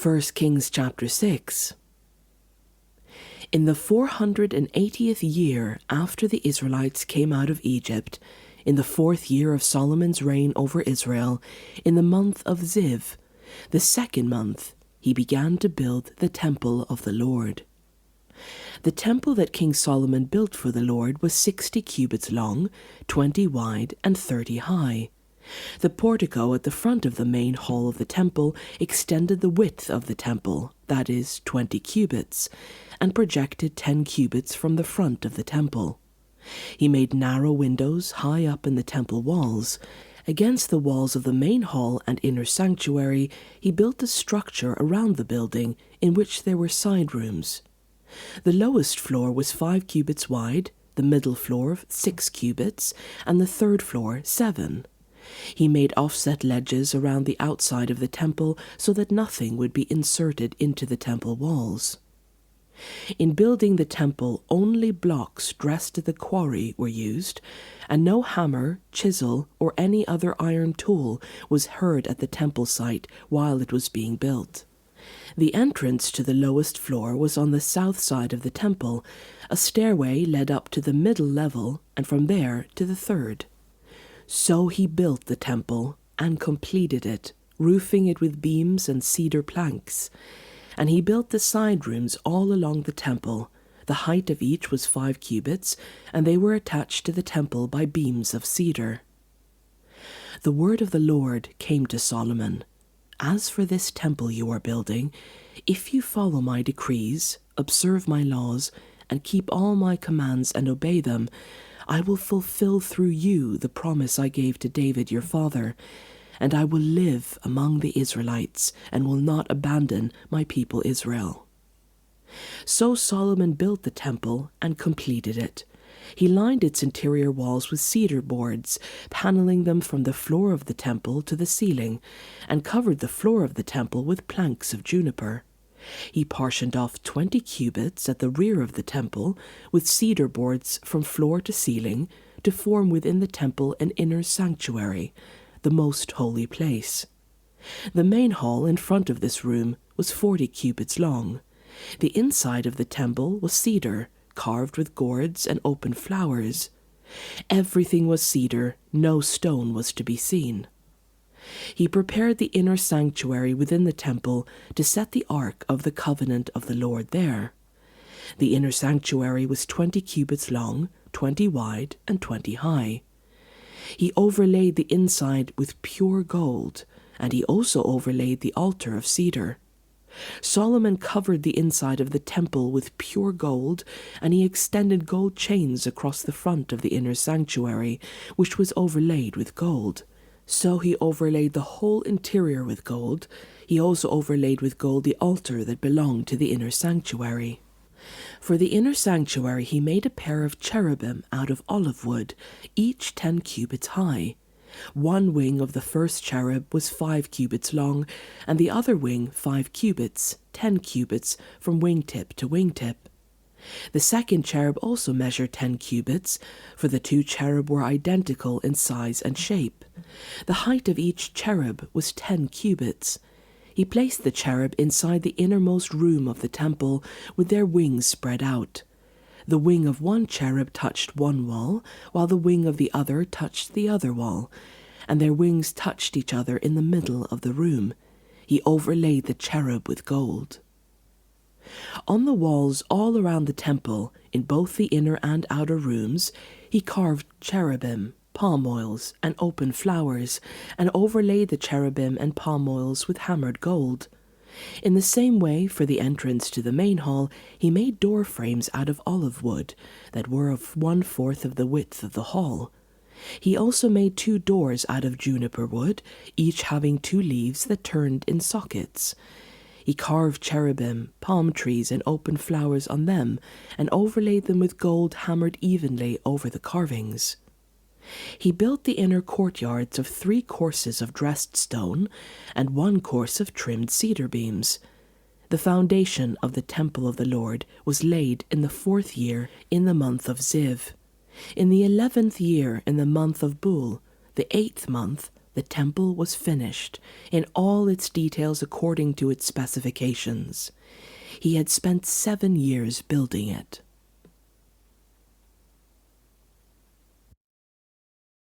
1 Kings chapter 6. In the 480th year after the Israelites came out of Egypt, in the 4th year of Solomon's reign over Israel, in the month of Ziv, the 2nd month, he began to build the temple of the Lord. The temple that King Solomon built for the Lord was 60 cubits long, 20 wide, and 30 high. The portico at the front of the main hall of the temple extended the width of the temple, that is, 20 cubits, and projected 10 cubits from the front of the temple. He made narrow windows high up in the temple walls. Against the walls of the main hall and inner sanctuary, he built a structure around the building in which there were side rooms. The lowest floor was 5 cubits wide, the middle floor 6 cubits, and the third floor 7. He made offset ledges around the outside of the temple so that nothing would be inserted into the temple walls. In building the temple, only blocks dressed at the quarry were used, and no hammer, chisel, or any other iron tool was heard at the temple site while it was being built. The entrance to the lowest floor was on the south side of the temple. A stairway led up to the middle level, and from there to the third. So he built the temple and completed it, roofing it with beams and cedar planks. And he built the side rooms all along the temple. The height of each was 5 cubits, and they were attached to the temple by beams of cedar. The word of the Lord came to Solomon. As for this temple you are building, if you follow my decrees, observe my laws, and keep all my commands and obey them, I will fulfill through you the promise I gave to David your father, and I will live among the Israelites and will not abandon my people Israel. So Solomon built the temple and completed it. He lined its interior walls with cedar boards, paneling them from the floor of the temple to the ceiling, and covered the floor of the temple with planks of juniper. He partitioned off 20 cubits at the rear of the temple with cedar boards from floor to ceiling to form within the temple an inner sanctuary, the most holy place. The main hall in front of this room was 40 cubits long. The inside of the temple was cedar, carved with gourds and open flowers. Everything was cedar, no stone was to be seen. He prepared the inner sanctuary within the temple to set the ark of the covenant of the Lord there. The inner sanctuary was 20 cubits long, 20 wide, and 20 high. He overlaid the inside with pure gold, and he also overlaid the altar of cedar. Solomon covered the inside of the temple with pure gold, and he extended gold chains across the front of the inner sanctuary, which was overlaid with gold. So he overlaid the whole interior with gold. He also overlaid with gold the altar that belonged to the inner sanctuary. For the inner sanctuary he made a pair of cherubim out of olive wood, each 10 cubits high. One wing of the first cherub was 5 cubits long, and the other wing 5 cubits, 10 cubits from wingtip to wingtip. The second cherub also measured 10 cubits, for the 2 cherub were identical in size and shape. The height of each cherub was 10 cubits. He placed the cherub inside the innermost room of the temple, with their wings spread out. The wing of one cherub touched one wall, while the wing of the other touched the other wall, and their wings touched each other in the middle of the room. He overlaid the cherub with gold. On the walls all around the temple, in both the inner and outer rooms, he carved cherubim, palm oils, and open flowers, and overlaid the cherubim and palm oils with hammered gold. In the same way, for the entrance to the main hall, he made door frames out of olive wood that were of 1/4 of the width of the hall. He also made 2 doors out of juniper wood, each having 2 leaves that turned in sockets. He carved cherubim, palm trees, and open flowers on them, and overlaid them with gold hammered evenly over the carvings. He built the inner courtyards of 3 courses of dressed stone, and 1 course of trimmed cedar beams. The foundation of the temple of the Lord was laid in the 4th year in the month of Ziv. In the 11th year in the month of Bul, the 8th month, the temple was finished in all its details according to its specifications. He had spent 7 years building it.